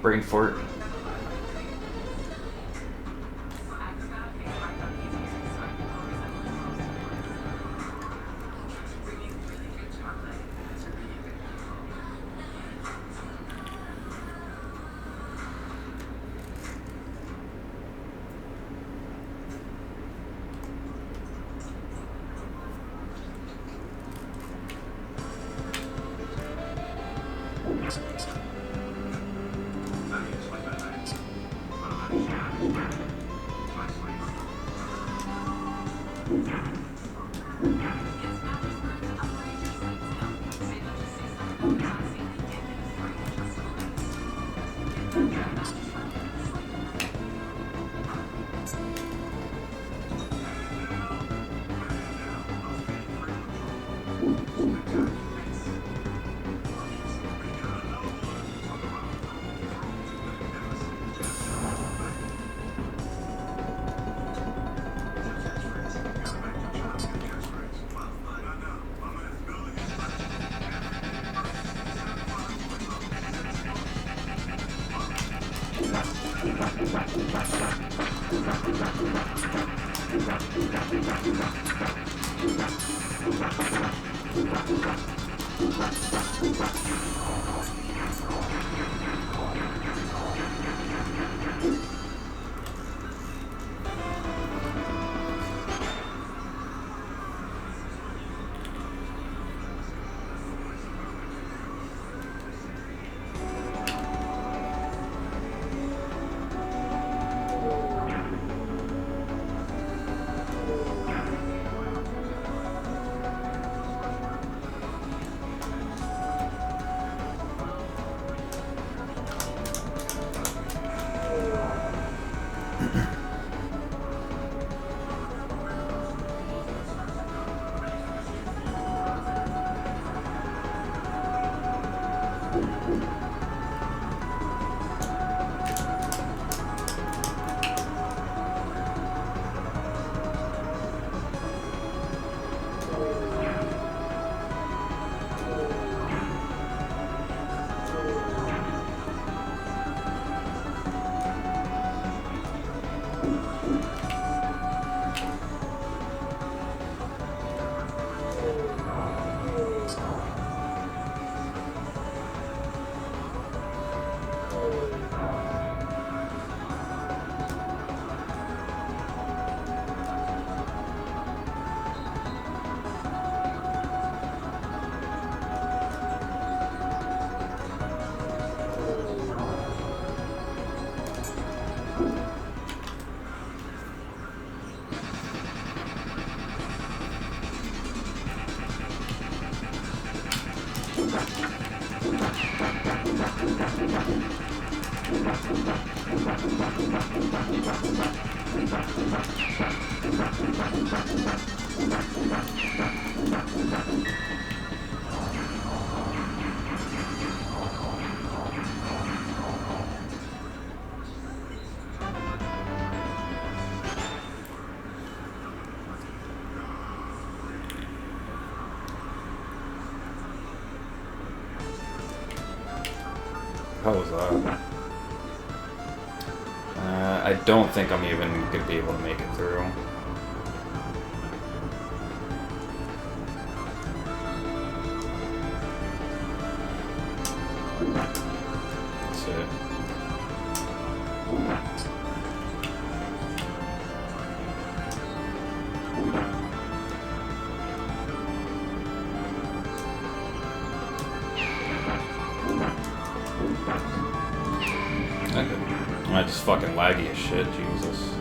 brain fart. How was that? I don't think I'm even going to be able to make it through. That's it. I just fucking laggy as shit, Jesus.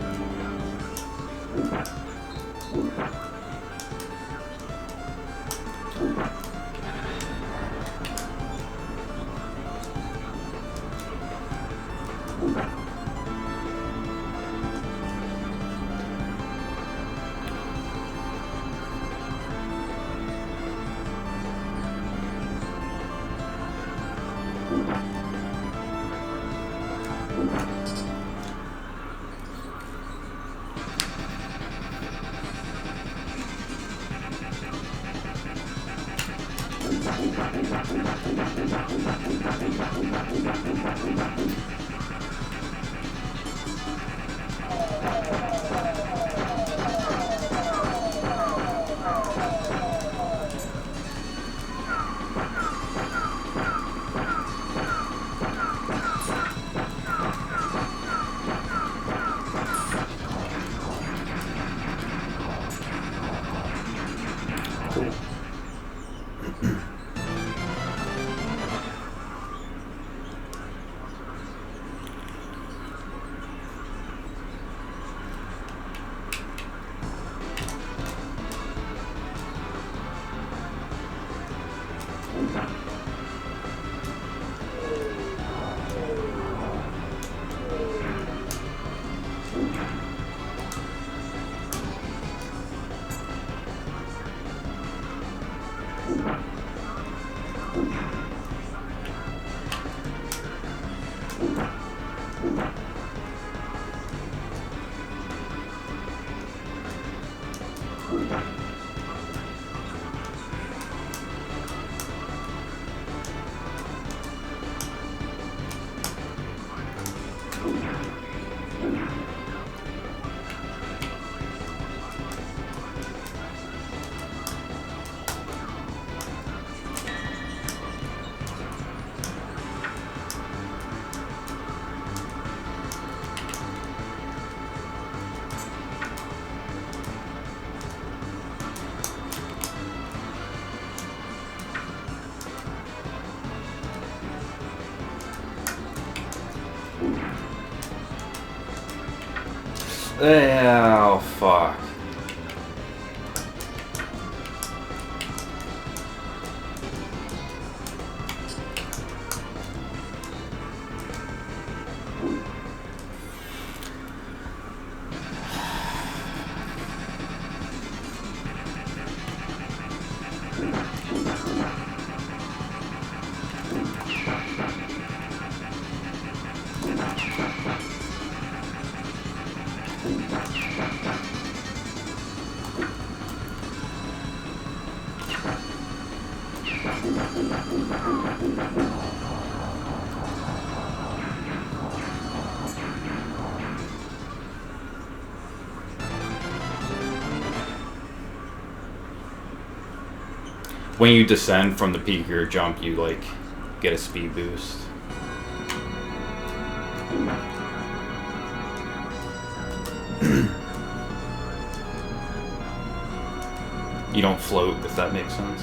Oh, fuck. When you descend from the peak of your jump, you like get a speed boost. You don't float, if that makes sense.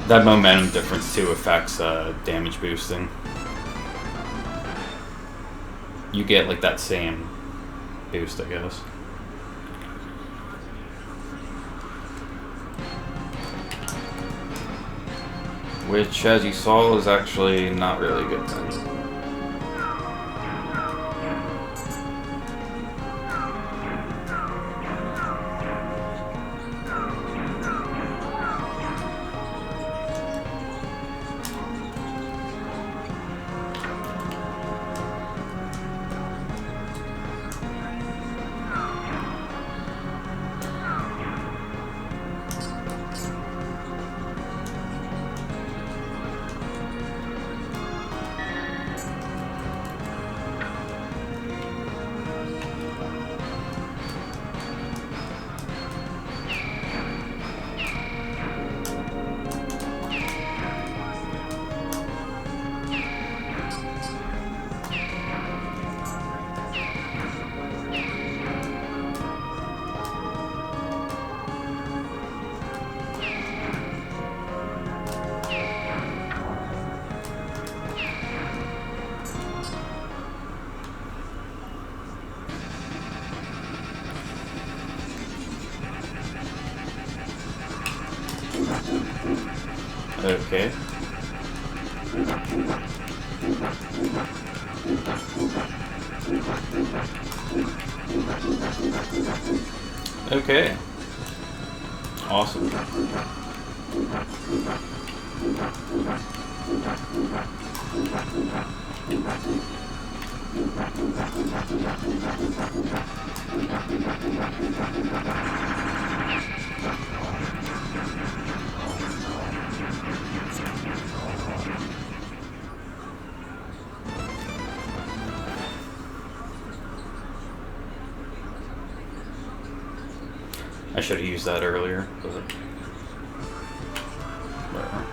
That momentum difference too affects damage boosting. You get like that same boost, I guess. Which, as you saw, is actually not really a good thing. Okay. Okay. Awesome. I should have used that earlier, but whatever.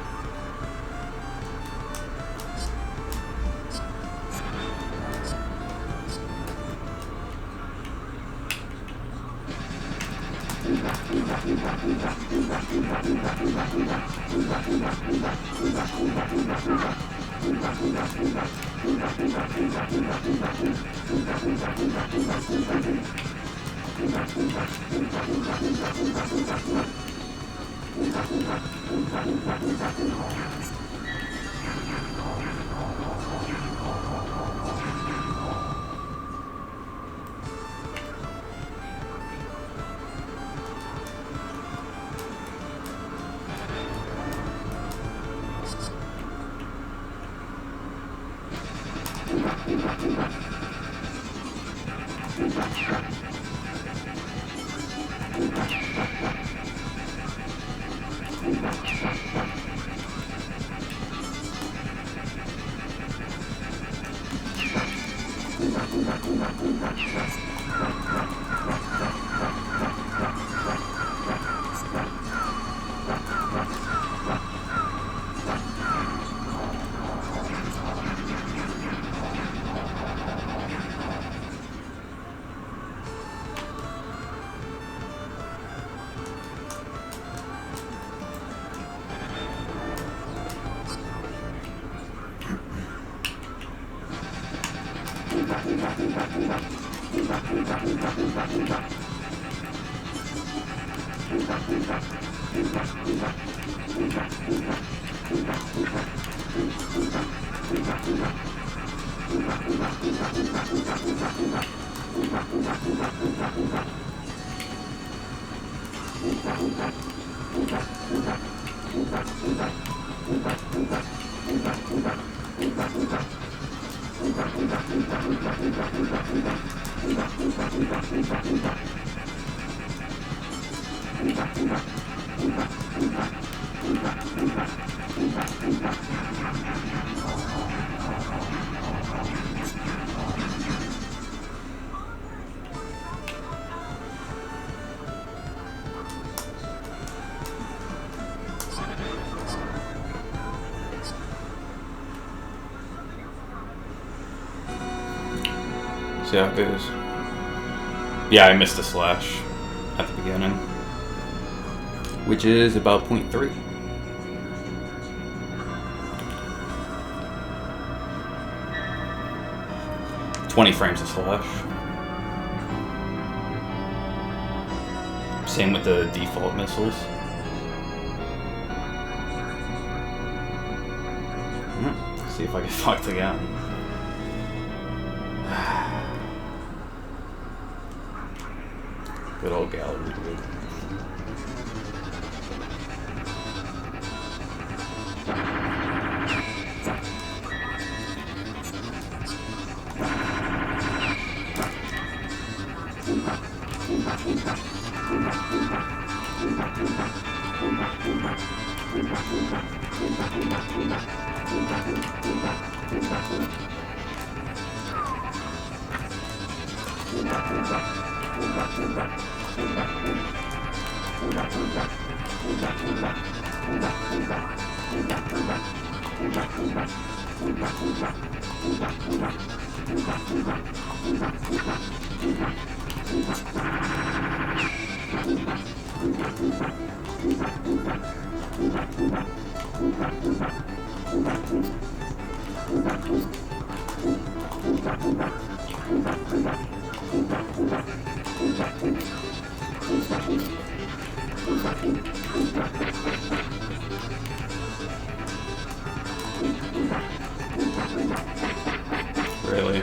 See how it goes. Yeah, I missed a slash at the beginning, which is about 0.3. $20 frames a slash. Same with the default missiles. See if I get fucked again. Good old gallery, dude. Really?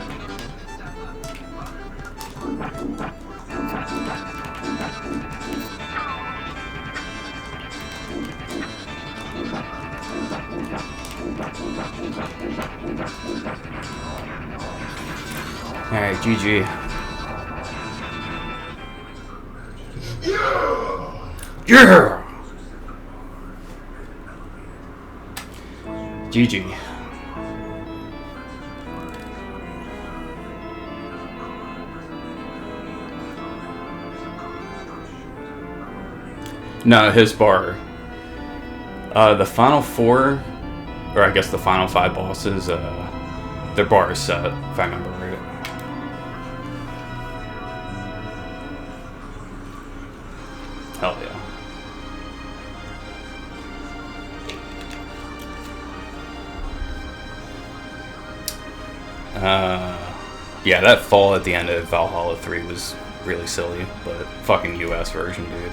Alright, GG. Yeah! GG. No, his bar. The final 4, or I guess the final 5 bosses, their bar is set, if I remember right. Hell yeah. Yeah, that fall at the end of Valhalla 3 was really silly, but fucking US version, dude.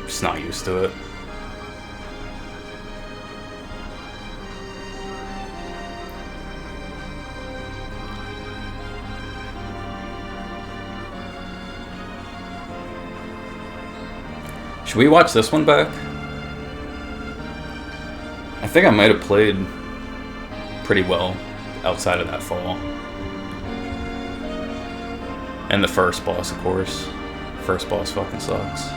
Just not used to it. Should we watch this one back? I think I might have played pretty well outside of that fall. And the first boss, of course. First boss fucking sucks.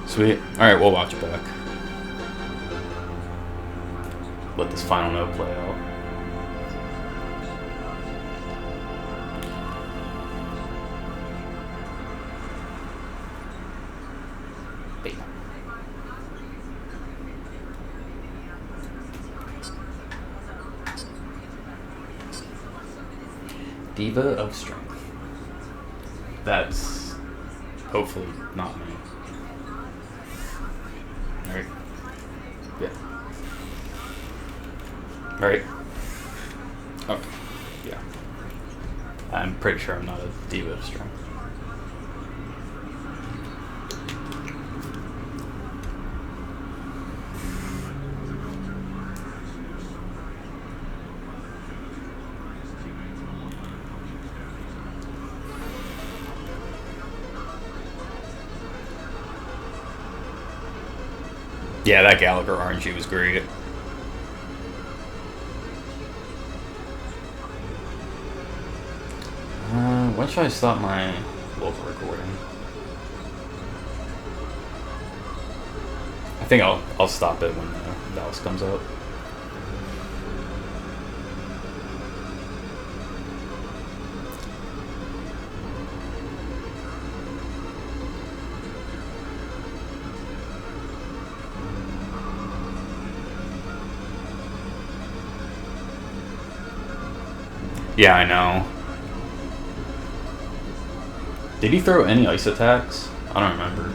Sweet. Alright, we'll watch it back. Let this final note play out. Hey. Diva of Strength. That's hopefully not me. Alright. Yeah. Right? Okay. Yeah. I'm pretty sure I'm not a Diva of Strength. Yeah, that Gallagher RNG was great. When should I stop my local recording? I think I'll stop it when Valis comes out. Yeah, I know. Did he throw any ice attacks? I don't remember.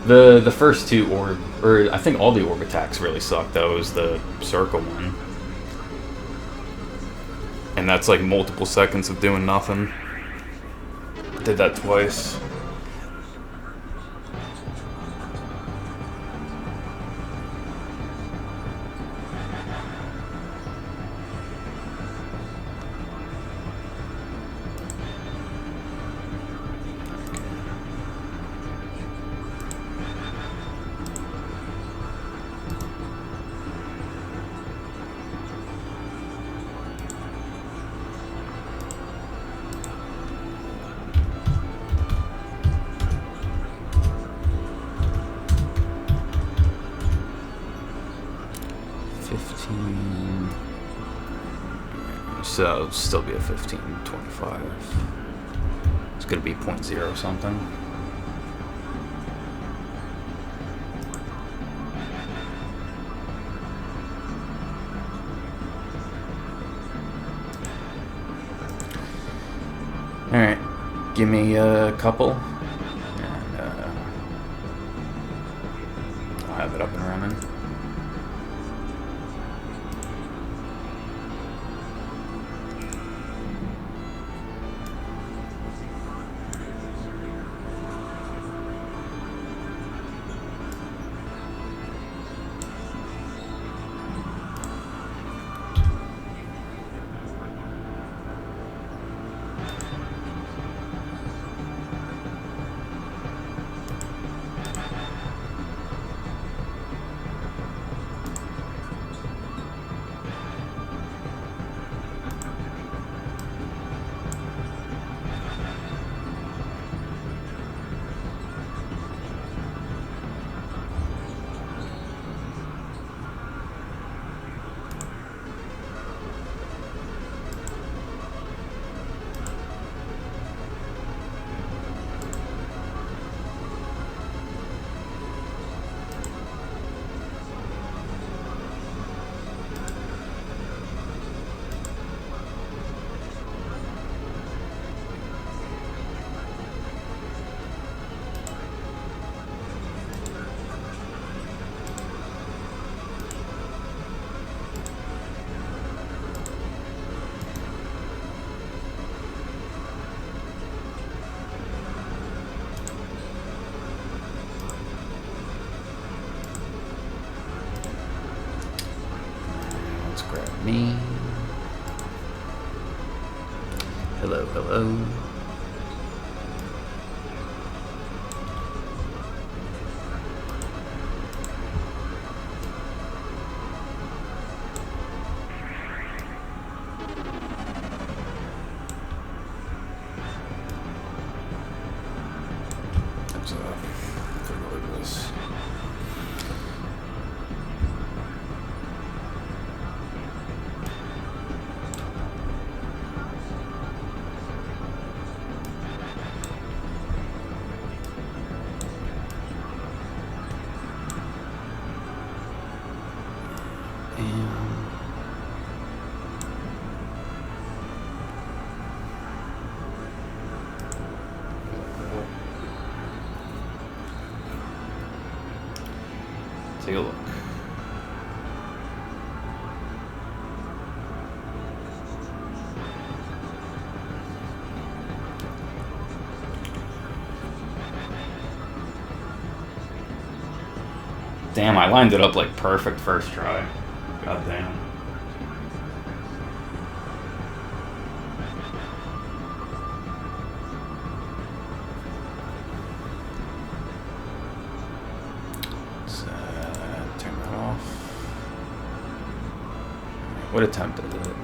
The first 2 orb, or I think all the orb attacks really sucked. That was the circle one. And that's like multiple seconds of doing nothing. Did that twice. So it'll still be a 15.25. It's gonna be 0.0 something. Alright, give me a couple and I'll have it up and running. me. Hello, hello. Take a look. Damn, I lined it up like perfect first try. God damn. What attempt is it?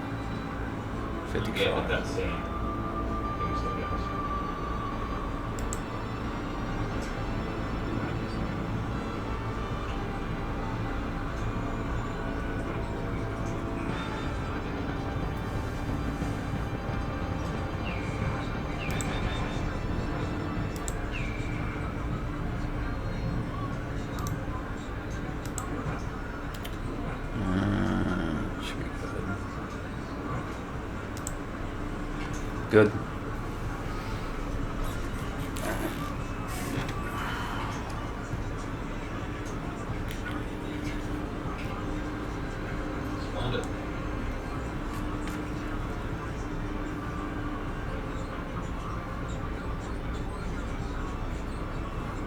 55. Yeah, that same. Good. Splendid.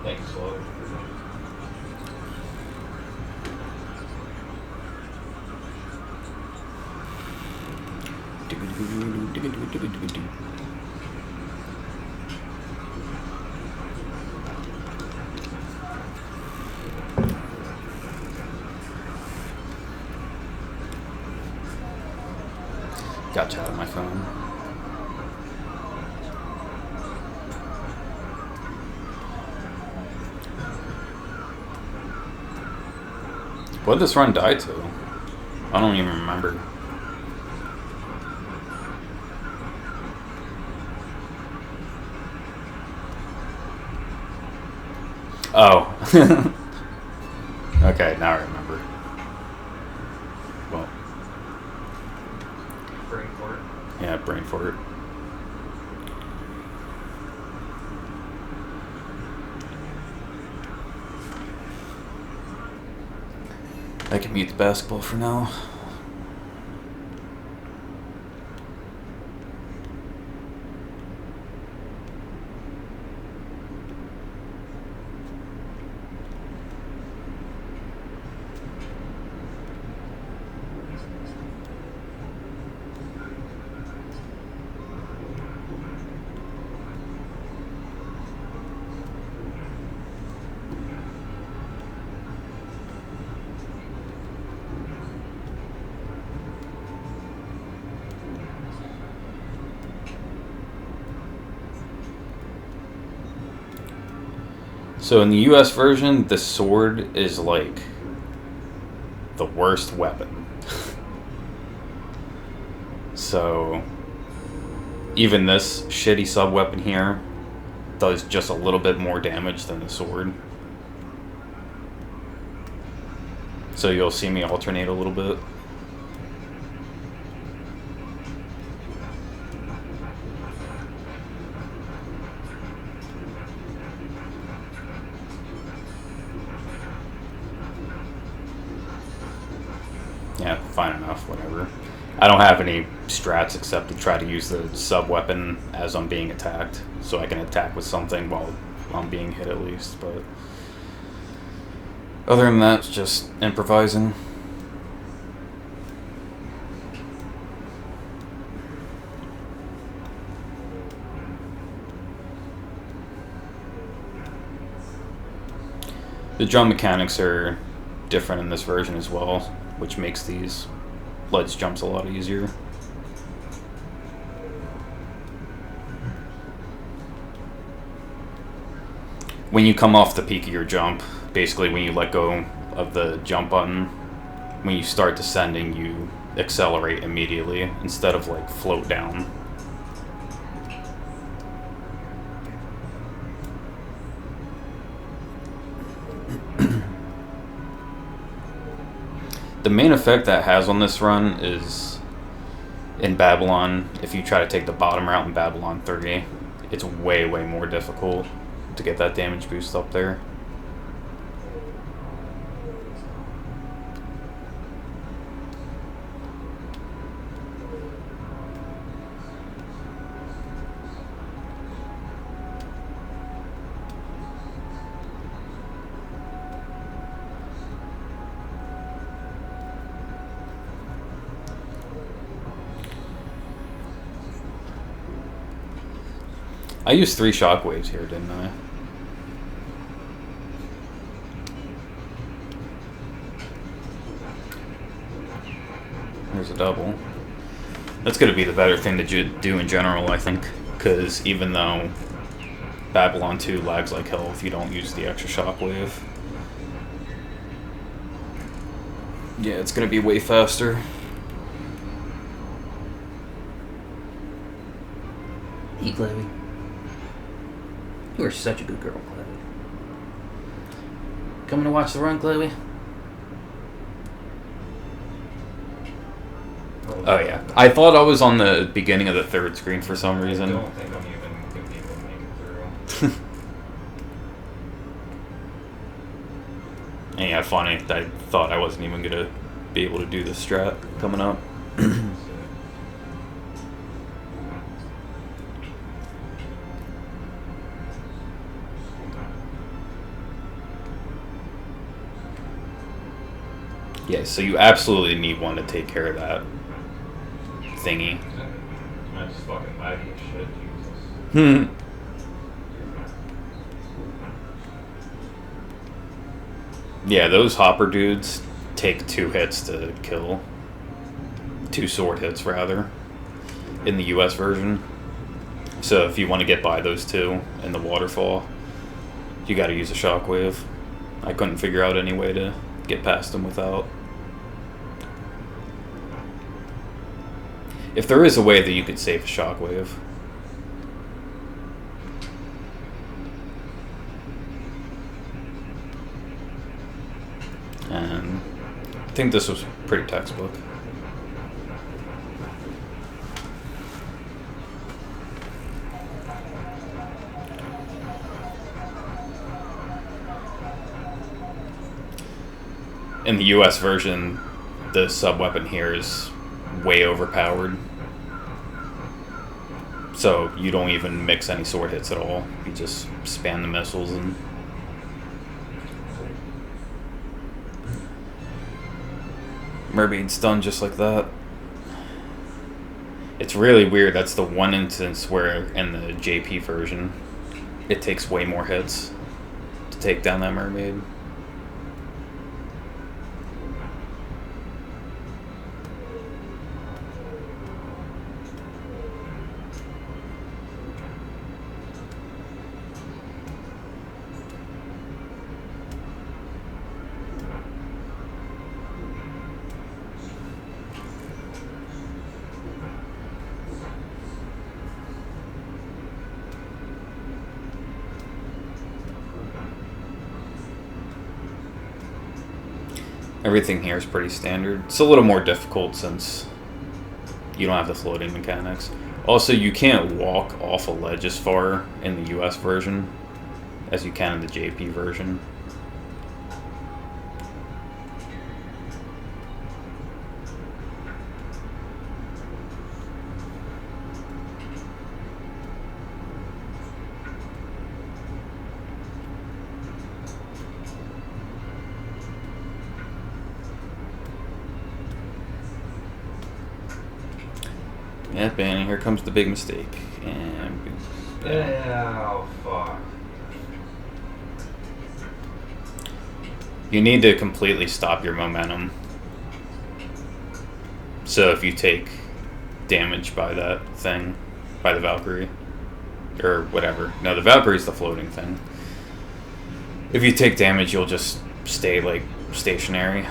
Thanks, Slow. Gotcha out of my phone. What did this run die to? I don't even remember. Oh. Okay, now I remember. Well. Brain fart. Yeah, brain fart. I can mute the basketball for now. So in the US version, the sword is like the worst weapon. So even this shitty sub weapon here does just a little bit more damage than the sword. So you'll see me alternate a little bit. Yeah, fine enough, whatever. I don't have any strats except to try to use the sub-weapon as I'm being attacked, so I can attack with something while I'm being hit at least, but other than that, it's just improvising. The jump mechanics are different in this version as well, which makes these ledge jumps a lot easier. When you come off the peak of your jump, basically when you let go of the jump button, when you start descending, you accelerate immediately instead of like float down. The main effect that has on this run is in Babylon. If you try to take the bottom route in Babylon 3, it's way more difficult to get that damage boost up there. I used 3 shockwaves here, didn't I? There's a double. That's going to be the better thing to do in general, I think, because even though Babylon 2 lags like hell if you don't use the extra shockwave, yeah, it's going to be way faster. Hey, Chloe. You are such a good girl, Chloe. Coming to watch the run, Chloe? Oh yeah, I thought I was on the beginning of the 3rd screen for some I reason. don't think I'm even going to be able to make it through. And yeah, funny, I thought I wasn't even going to be able to do this strat coming up. Yeah, so you absolutely need one to take care of that thingy. I just fucking laggy as shit, Jesus. Yeah, those hopper dudes take 2 hits to kill. 2 sword hits, rather, in the US version. So if you want to get by those 2 in the waterfall, you gotta use a shockwave. I couldn't figure out any way to get past them without. If there is a way that you could save a shockwave. And I think this was pretty textbook. In the US version, the sub-weapon here is way overpowered. So you don't even mix any sword hits at all. You just spam the missiles and... Mermaid's done just like that. It's really weird. That's the one instance where in the JP version, it takes way more hits to take down that mermaid. Everything here is pretty standard. It's a little more difficult since you don't have the floating mechanics. Also, you can't walk off a ledge as far in the US version as you can in the JP version. Yep, and here comes the big mistake. And Yeah, oh fuck. You need to completely stop your momentum. So if you take damage by that thing, by the Valkyrie, or whatever. No, the Valkyrie's the floating thing. If you take damage, you'll just stay, like, stationary.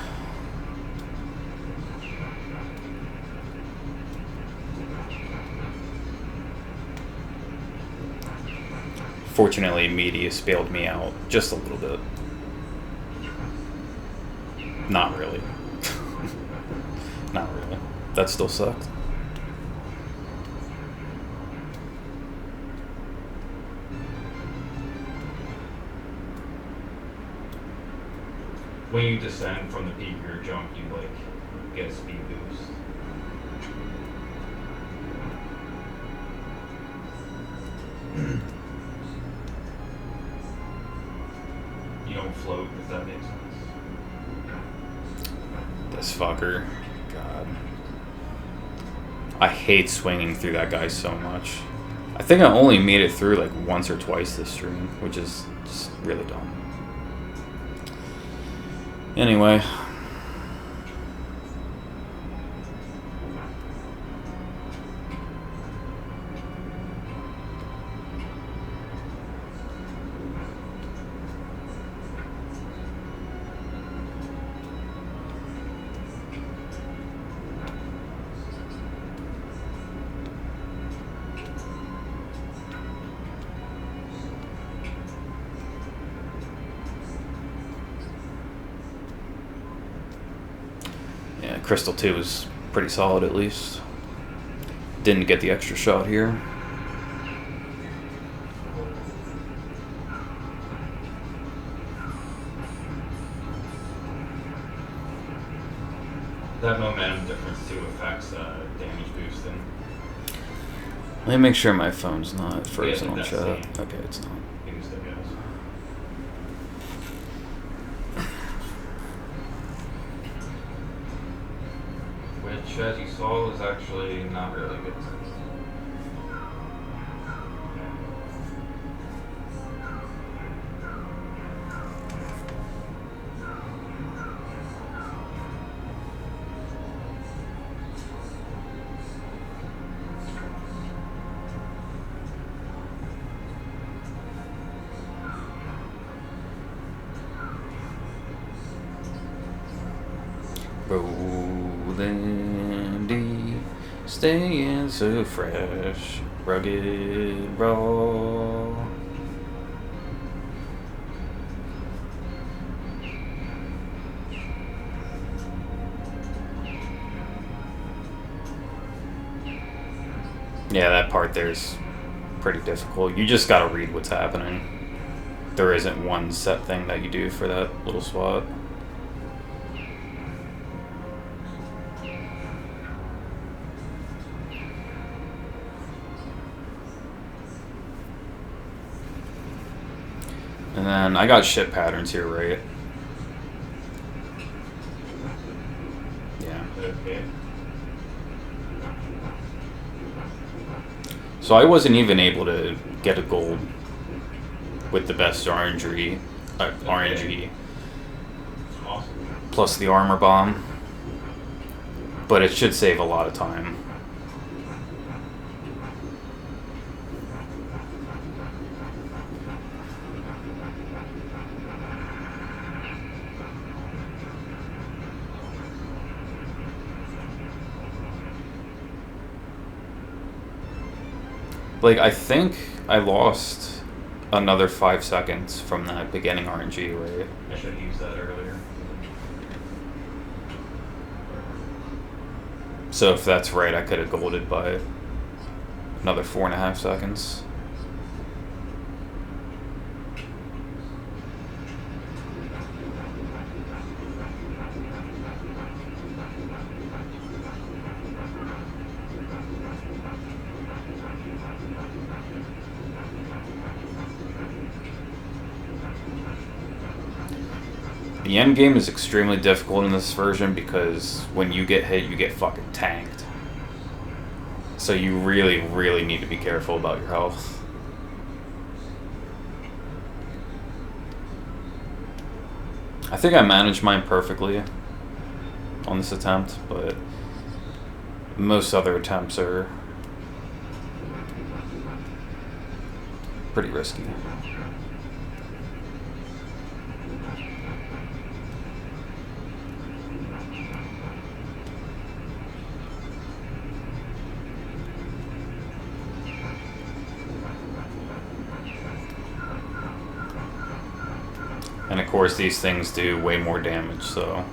Fortunately, Medius bailed me out just a little bit. Not really. Not really. That still sucked. When you descend from the peak of your jump, you like get a speed boost. You don't float, if that makes sense. This fucker. God. I hate swinging through that guy so much. I think I only made it through like once or twice this stream, which is just really dumb. Anyway. Crystal 2 is pretty solid at least. Didn't get the extra shot here. That momentum difference too affects damage boosting. Let me make sure my phone's not frozen on that's chat. same. Okay, it's not. Boost, I guess. Which, as you saw, is actually not really good. Rolling deep, staying so fresh, rugged, raw. Yeah, that part there's pretty difficult. You just gotta read what's happening. There isn't one set thing that you do for that little spot. And then I got shit patterns here, right? Yeah. Okay. So I wasn't even able to get a gold with the best RNG, RNG Awesome. plus the armor bomb, but it should save a lot of time. Like, I think I lost another 5 seconds from that beginning RNG, right? I should have used that earlier. So if that's right, I could have golded by another 4.5 seconds. The end game is extremely difficult in this version because when you get hit, you get fucking tanked. So you really, really need to be careful about your health. I think I managed mine perfectly on this attempt, but most other attempts are pretty risky. And of course these things do way more damage, so...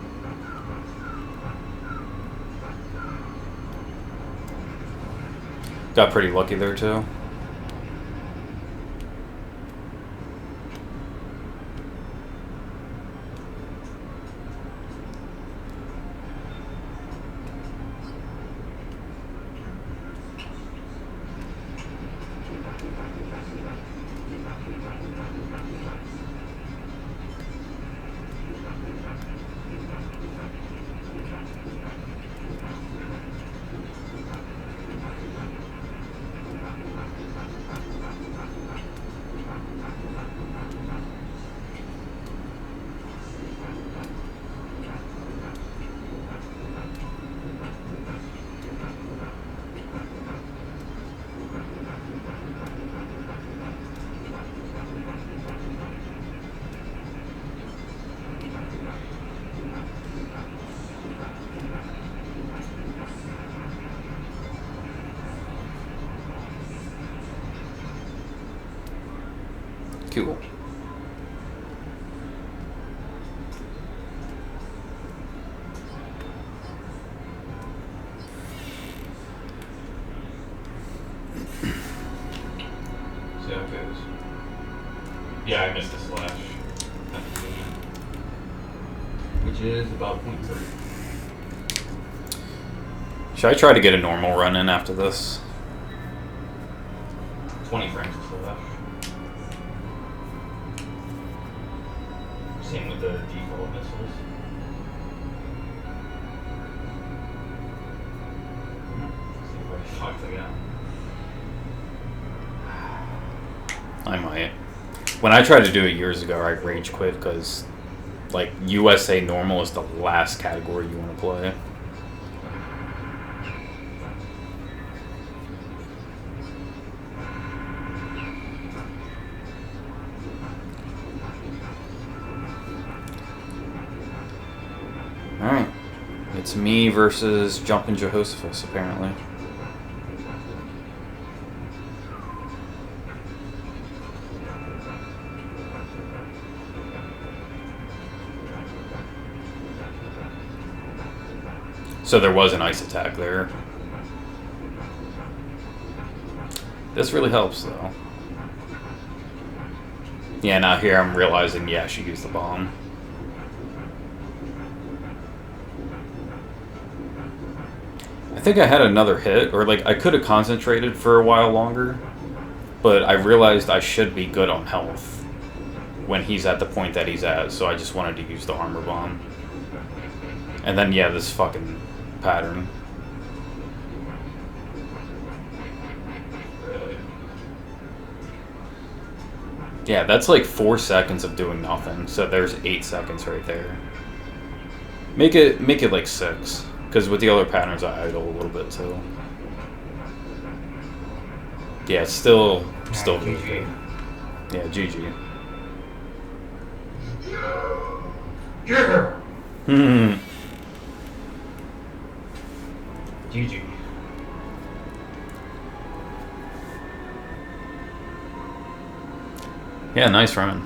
Got pretty lucky there too. Cool. See how it goes. Yeah, I missed a slash. Which is about 0.3. Should I try to get a normal run in after this? 20 frames is still left. Same with the default missiles. See if I fucked again. I might. When I tried to do it years ago, I rage quit because, like, USA normal is the last category you want to play. Alright. It's me versus Jumpin' Jehoshaphat, apparently. So there was an ice attack there. This really helps, though. Yeah, now here I'm realizing, yeah, she used the bomb. I think I had another hit, or like I could have concentrated for a while longer, but I realized I should be good on health when he's at the point that he's at, so I just wanted to use the armor bomb. And then, yeah, this fucking pattern. Really? Yeah, that's like 4 seconds of doing nothing, so there's 8 seconds right there. Make it like 6. Because with the other patterns, I idle a little bit too. Yeah, still really good. Yeah, GG. Yeah. GG. Yeah, nice run.